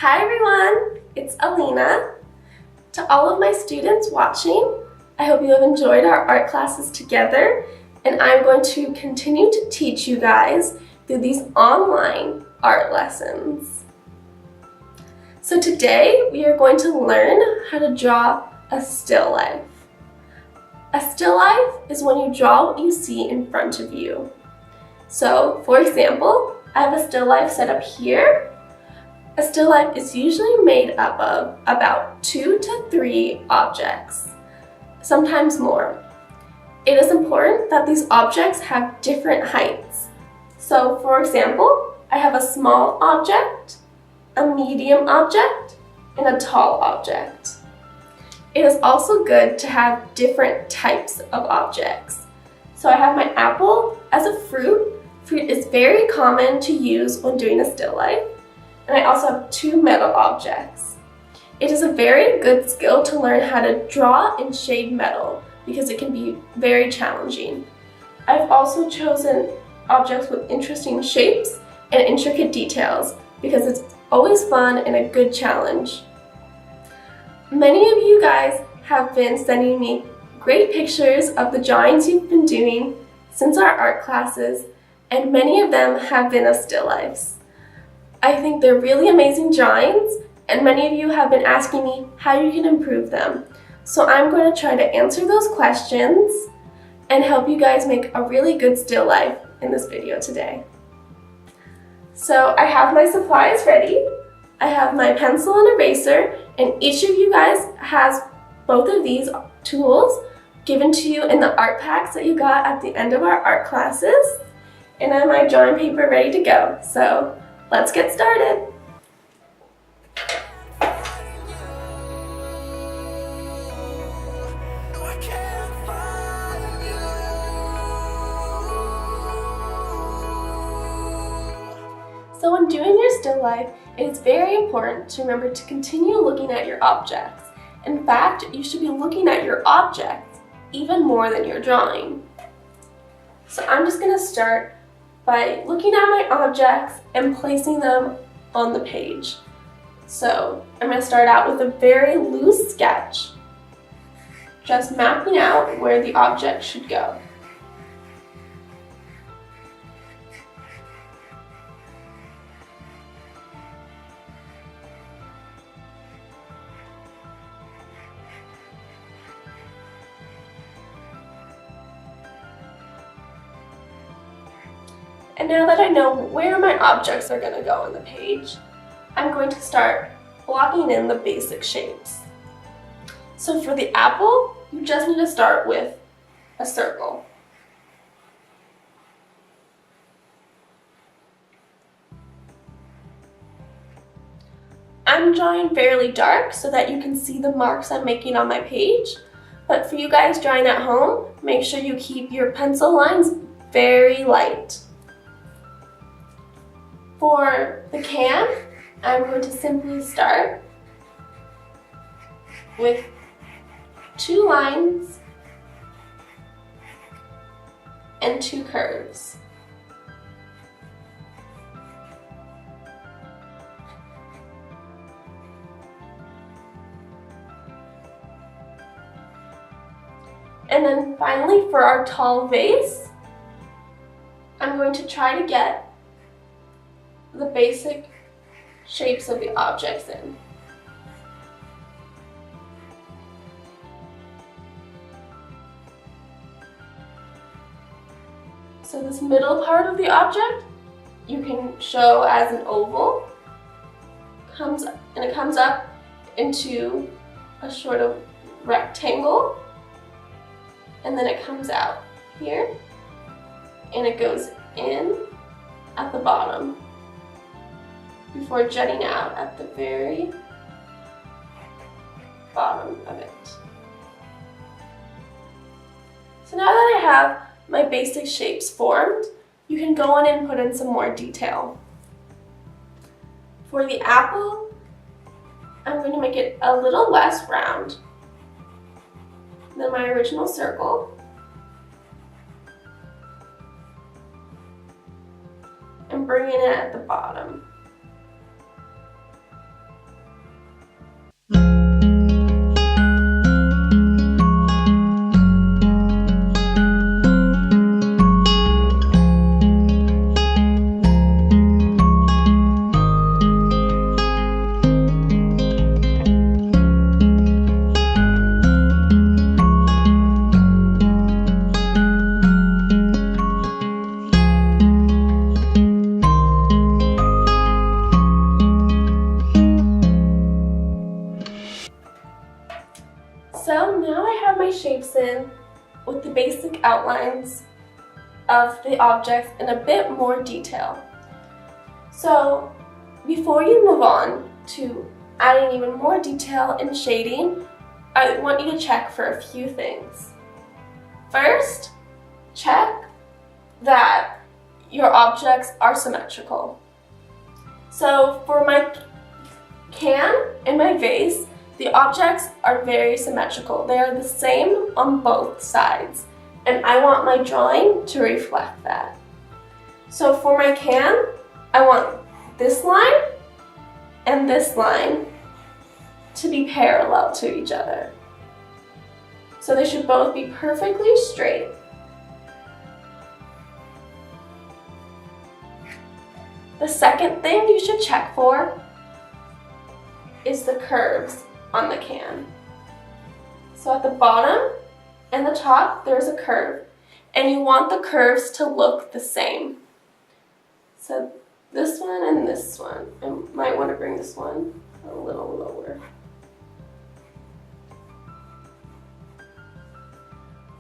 Hi everyone, it's Aleena. To all of my students watching, I hope you have enjoyed our art classes together, and I'm going to continue to teach you guys through these online art lessons. So today we are going to learn how to draw a still life. A still life is when you draw what you see in front of you. So for example, I have a still life set up here. A still life is usually made up of about 2 to 3 objects, sometimes more. It is important that these objects have different heights. So for example, I have a small object, a medium object, and a tall object. It is also good to have different types of objects. So I have my apple as a fruit. Fruit is very common to use when doing a still life. And I also have 2 metal objects. It is a very good skill to learn how to draw and shade metal because it can be very challenging. I've also chosen objects with interesting shapes and intricate details because it's always fun and a good challenge. Many of you guys have been sending me great pictures of the drawings you've been doing since our art classes, and many of them have been of still lifes. I think they're really amazing drawings, and many of you have been asking me how you can improve them. So I'm going to try to answer those questions and help you guys make a really good still life in this video today. So I have my supplies ready. I have my pencil and eraser, and each of you guys has both of these tools given to you in the art packs that you got at the end of our art classes. And I have my drawing paper ready to go. So let's get started. So when doing your still life, it is very important to remember to continue looking at your objects. In fact, you should be looking at your objects even more than your drawing. So I'm just going to start by looking at my objects and placing them on the page. So I'm going to start out with a very loose sketch, just mapping out where the object should go. And now that I know where my objects are going to go on the page, I'm going to start blocking in the basic shapes. So for the apple, you just need to start with a circle. I'm drawing fairly dark so that you can see the marks I'm making on my page. But for you guys drawing at home, make sure you keep your pencil lines very light. For the can, I'm going to simply start with 2 lines and 2 curves. And then finally, for our tall vase, I'm going to try to get the basic shapes of the objects in. So this middle part of the object you can show as an oval, and it comes up into a sort of rectangle, and then it comes out here, and it goes in at the bottom before jutting out at the very bottom of it. So now that I have my basic shapes formed, you can go on and put in some more detail. For the apple, I'm going to make it a little less round than my original circle. And bringing it at the bottom. in with the basic outlines of the objects in a bit more detail. So before you move on to adding even more detail and shading, I want you to check for a few things. First, check that your objects are symmetrical. So for my can and my vase, the objects are very symmetrical. They are the same on both sides, and I want my drawing to reflect that. So for my can, I want this line and this line to be parallel to each other. So they should both be perfectly straight. The second thing you should check for is the curves on the can. So at the bottom and the top, there's a curve, and you want the curves to look the same. So this one and this one. I might want to bring this one a little lower.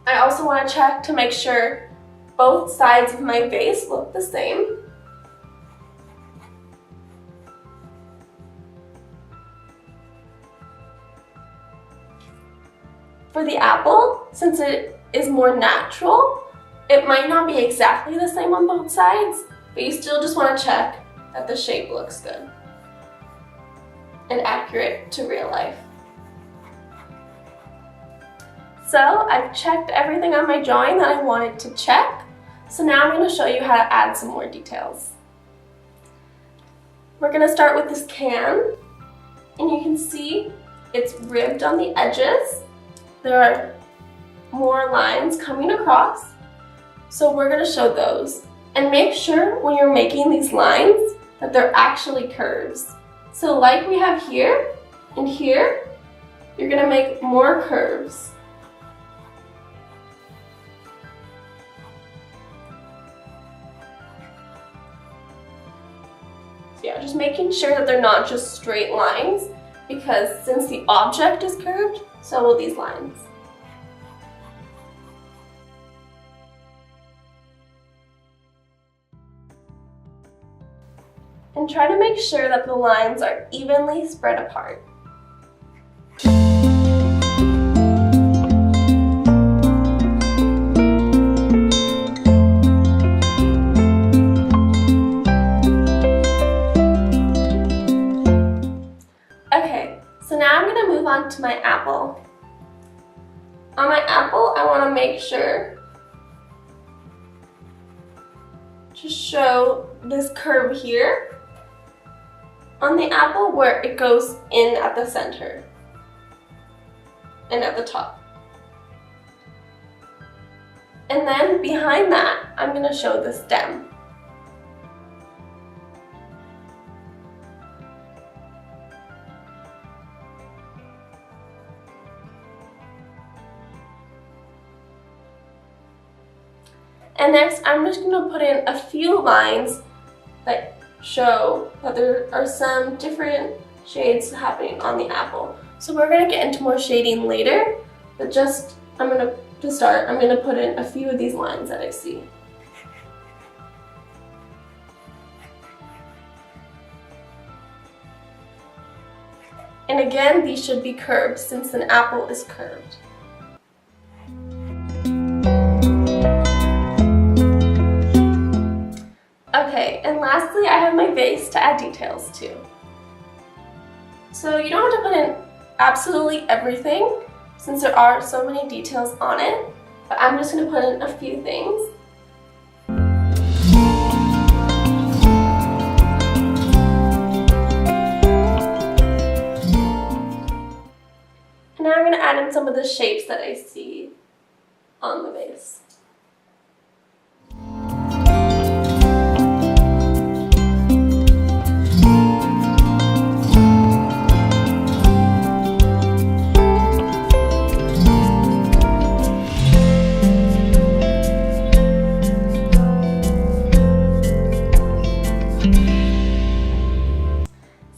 I also want to check to make sure both sides of my vase look the same. For the apple, since it is more natural, it might not be exactly the same on both sides, but you still just want to check that the shape looks good and accurate to real life. So I've checked everything on my drawing that I wanted to check, so now I'm going to show you how to add some more details. We're going to start with this can, and you can see it's ribbed on the edges. There are more lines coming across, so we're going to show those. And make sure when you're making these lines that they're actually curves. So like we have here and here, you're going to make more curves. So yeah, just making sure that they're not just straight lines, because since the object is curved, so will these lines. And try to make sure that the lines are evenly spread apart. Okay, so now I'm going to move on to my apple. On my apple, I want to make sure to show this curve here on the apple where it goes in at the center and at the top. And then behind that, I'm going to show the stem. And next, I'm just going to put in a few lines that show that there are some different shades happening on the apple. So we're going to get into more shading later, but to start, I'm going to put in a few of these lines that I see. And again, these should be curved since an apple is curved. Okay, and lastly, I have my vase to add details to. So you don't have to put in absolutely everything since there are so many details on it, but I'm just going to put in a few things. And now I'm going to add in some of the shapes that I see on the vase.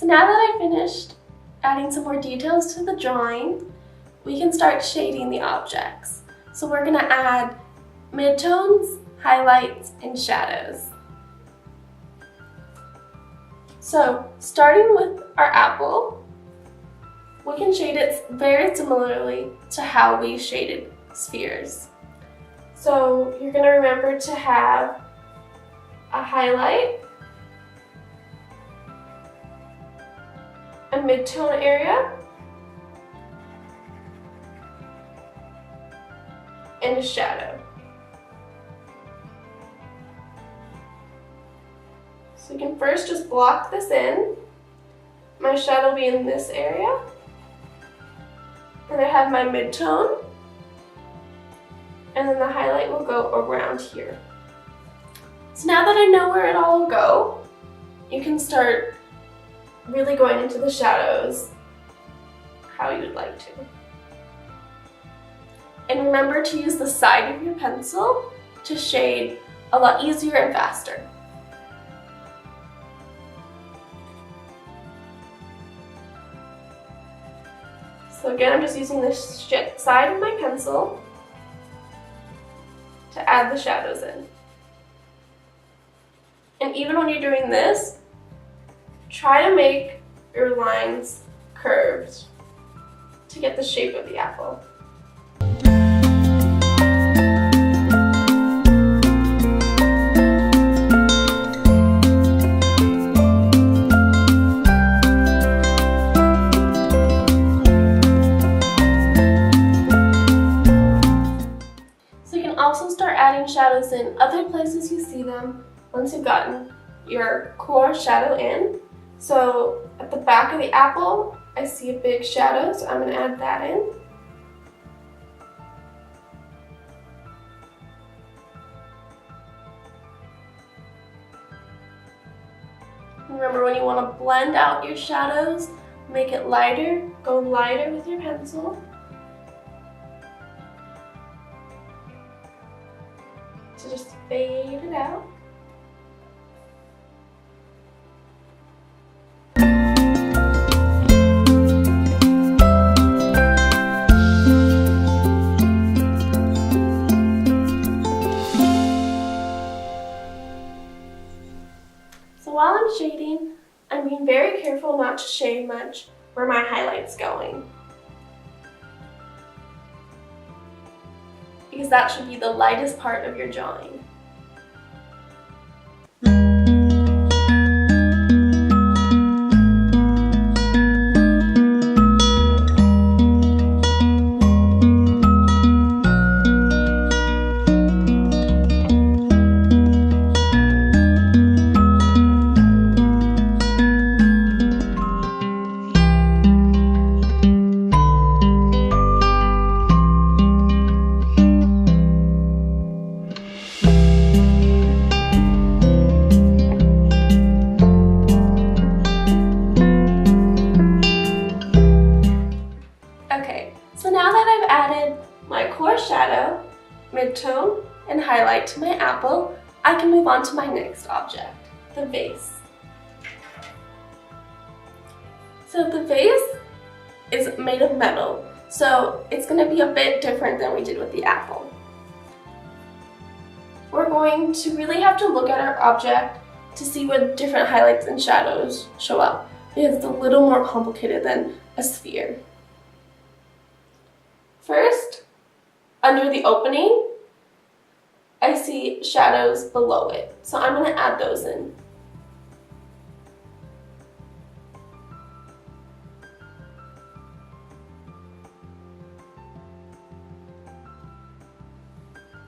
Now that I've finished adding some more details to the drawing, we can start shading the objects. So we're gonna add midtones, highlights, and shadows. So starting with our apple, we can shade it very similarly to how we shaded spheres. So you're gonna remember to have a highlight, a midtone area, and a shadow. So you can first just block this in. My shadow will be in this area. And I have my midtone. And then the highlight will go around here. So now that I know where it all will go, you can start really going into the shadows how you would like to. And remember to use the side of your pencil to shade a lot easier and faster. So again, I'm just using the side of my pencil to add the shadows in. And even when you're doing this, try to make your lines curved to get the shape of the apple. Also start adding shadows in other places you see them once you've gotten your core shadow in. So at the back of the apple, I see a big shadow, so I'm going to add that in. Remember, when you want to blend out your shadows, make it lighter, go lighter with your pencil. So just fade it out. So while I'm shading, I'm being very careful not to shade much where my highlight's going, because that should be the lightest part of your drawing. So now that I've added my core shadow, midtone, and highlight to my apple, I can move on to my next object, the vase. So the vase is made of metal, so it's going to be a bit different than we did with the apple. We're going to really have to look at our object to see what different highlights and shadows show up, because it's a little more complicated than a sphere. First, under the opening, I see shadows below it, so I'm going to add those in.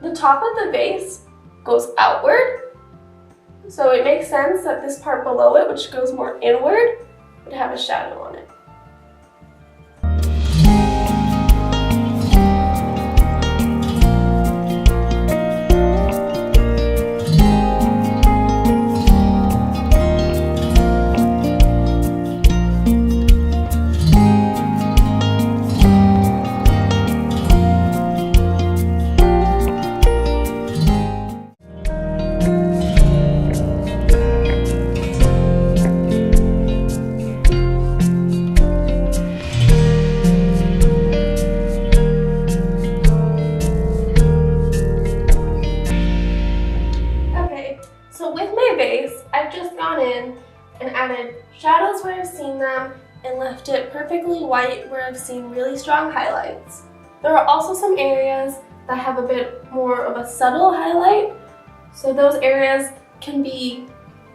The top of the vase goes outward, so it makes sense that this part below it, which goes more inward, would have a shadow on it. shadows where I've seen them and left it perfectly white where I've seen really strong highlights. There are also some areas that have a bit more of a subtle highlight, so those areas can be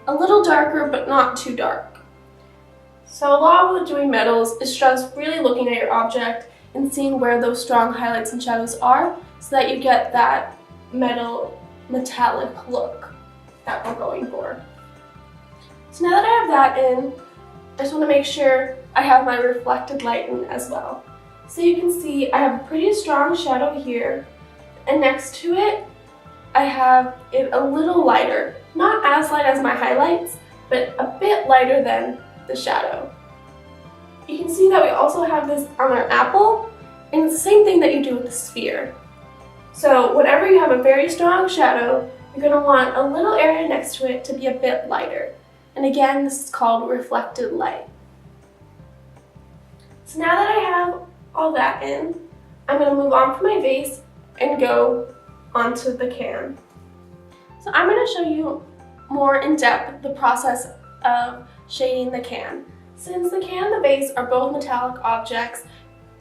a little darker but not too dark. So a lot with doing metals is just really looking at your object and seeing where those strong highlights and shadows are so that you get that metallic look that we're going for. So now that I have that in, I just want to make sure I have my reflected light in as well. So you can see I have a pretty strong shadow here, and next to it I have it a little lighter. Not as light as my highlights, but a bit lighter than the shadow. You can see that we also have this on our apple, and it's the same thing that you do with the sphere. So whenever you have a very strong shadow, you're going to want a little area next to it to be a bit lighter. And again, this is called reflected light. So now that I have all that in, I'm going to move on from my vase and go onto the can. So I'm going to show you more in depth the process of shading the can. Since the can and the vase are both metallic objects,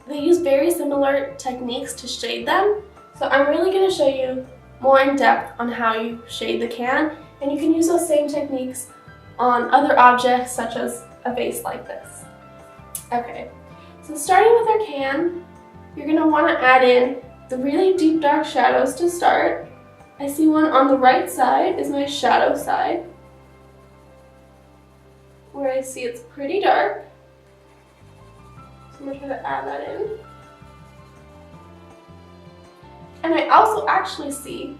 they use very similar techniques to shade them. So I'm really going to show you more in depth on how you shade the can, and you can use those same techniques on other objects such as a vase like this. Okay, so starting with our can, you're going to want to add in the really deep dark shadows to start. I see one on the right side is my shadow side, where I see it's pretty dark. So I'm going to try to add that in. And I also actually see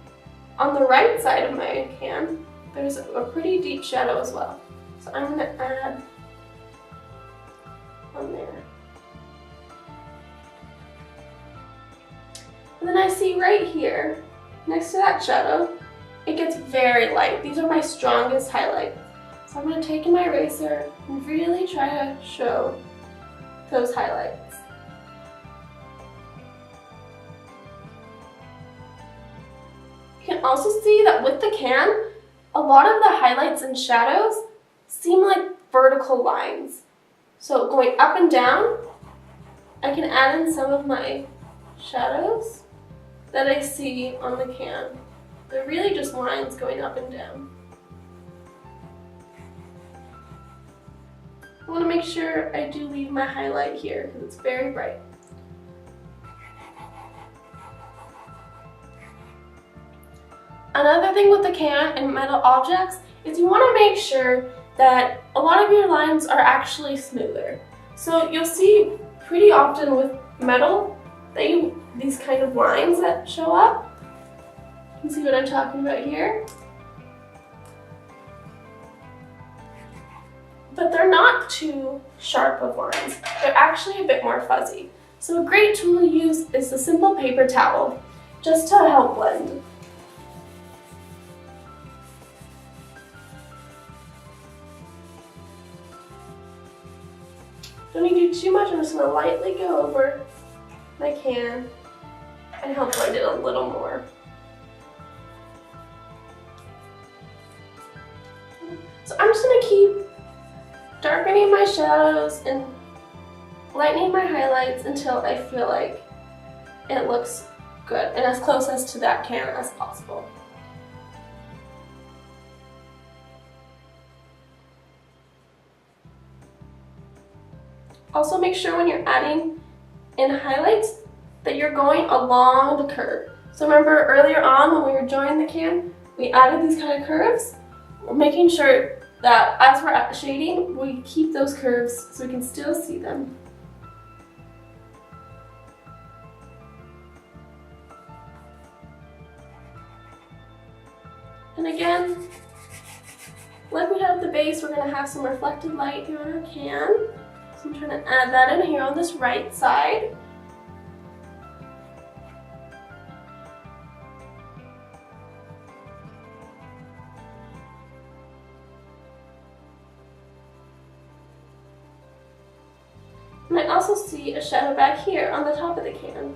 on the right side of my can, there's a pretty deep shadow as well. So I'm going to add on there. And then I see right here, next to that shadow, it gets very light. These are my strongest highlights. So I'm going to take in my eraser and really try to show those highlights. You can also see that with the can, a lot of the highlights and shadows seem like vertical lines. So going up and down, I can add in some of my shadows that I see on the can. They're really just lines going up and down. I want to make sure I do leave my highlight here because it's very bright. Another thing with the can and metal objects is you want to make sure that a lot of your lines are actually smoother. So you'll see pretty often with metal that these kind of lines that show up. You can see what I'm talking about here. But they're not too sharp of lines. They're actually a bit more fuzzy. So a great tool to use is the simple paper towel, just to help blend. Don't need to do too much, I'm just going to lightly go over my can and help blend it a little more. So I'm just going to keep darkening my shadows and lightening my highlights until I feel like it looks good and as close as to that can as possible. Also make sure when you're adding in highlights that you're going along the curve. So remember earlier on when we were joining the can, we added these kind of curves. We're making sure that as we're shading, we keep those curves so we can still see them. And again, like we had at the base, we're going to have some reflected light here on our can. So I'm trying to add that in here on this right side. And I also see a shadow back here on the top of the can.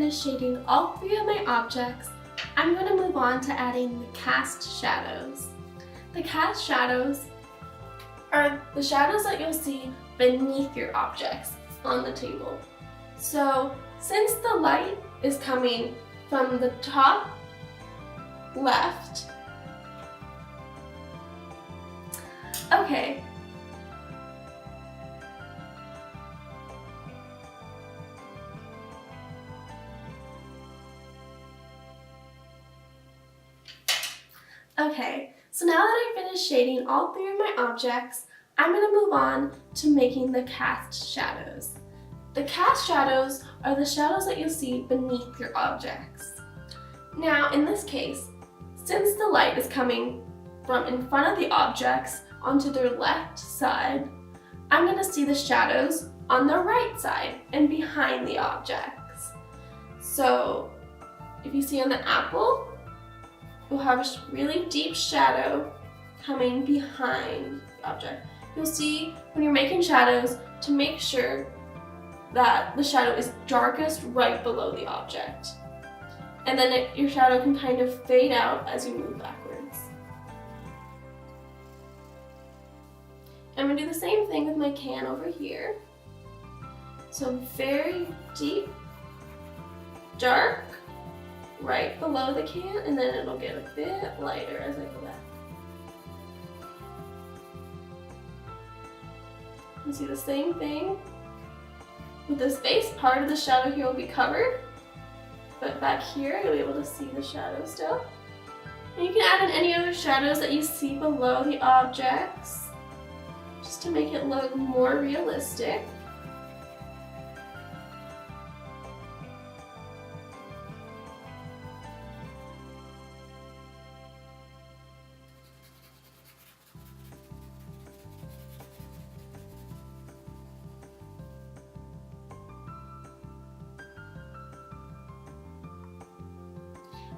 finished shading all three of my objects, I'm going to move on to adding the cast shadows. The cast shadows are the shadows that you'll see beneath your objects on the table. So since the light is coming from the top left, okay, so now that I've finished shading all three of my objects, I'm going to move on to making the cast shadows. The cast shadows are the shadows that you'll see beneath your objects. Now in this case, since the light is coming from in front of the objects onto their left side, I'm going to see the shadows on the right side and behind the objects. So if you see on the apple, you'll have a really deep shadow coming behind the object. You'll see when you're making shadows to make sure that the shadow is darkest right below the object. And then your shadow can kind of fade out as you move backwards. I'm going to do the same thing with my can over here. So very deep, dark, right below the can, and then it'll get a bit lighter as I go back. You see the same thing with this base part of the shadow here will be covered, but back here you'll be able to see the shadow still. And you can add in any other shadows that you see below the objects just to make it look more realistic.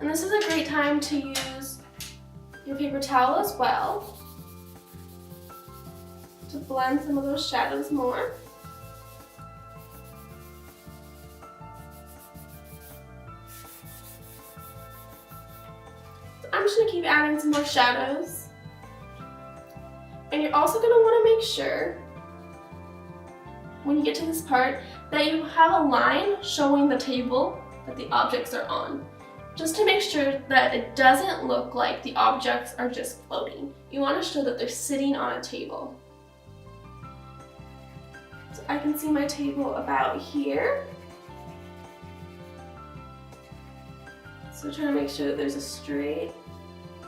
And this is a great time to use your paper towel as well to blend some of those shadows more. So I'm just going to keep adding some more shadows. And you're also going to want to make sure when you get to this part that you have a line showing the table that the objects are on, just to make sure that it doesn't look like the objects are just floating. You want to show that they're sitting on a table. So I can see my table about here. So trying to make sure that there's a straight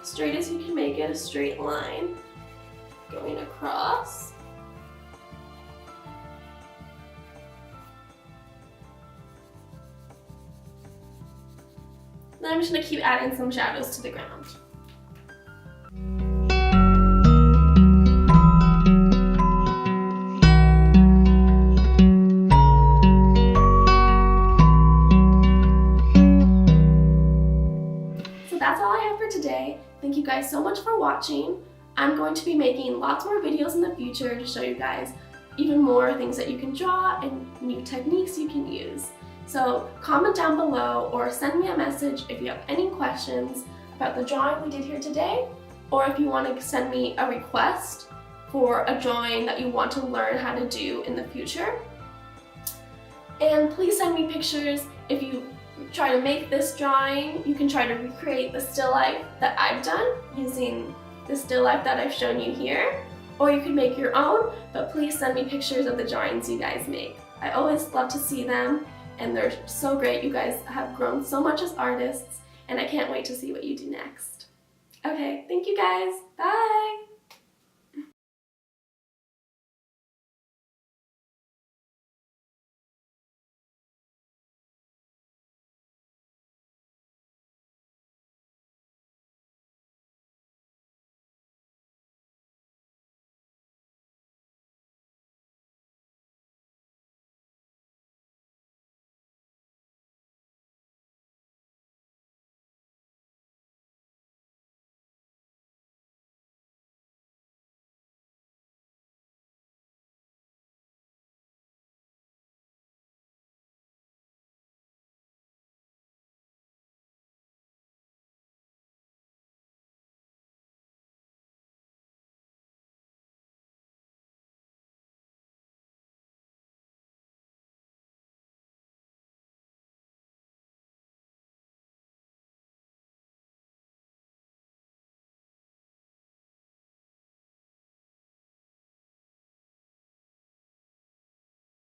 as you can make it, a straight line going across. Then I'm just going to keep adding some shadows to the ground. So that's all I have for today. Thank you guys so much for watching. I'm going to be making lots more videos in the future to show you guys even more things that you can draw and new techniques you can use. So comment down below or send me a message if you have any questions about the drawing we did here today, or if you want to send me a request for a drawing that you want to learn how to do in the future. And please send me pictures. If you try to make this drawing, you can try to recreate the still life that I've done using the still life that I've shown you here, or you can make your own, but please send me pictures of the drawings you guys make. I always love to see them. And they're so great. You guys have grown so much as artists, and I can't wait to see what you do next. Okay, thank you guys. Bye!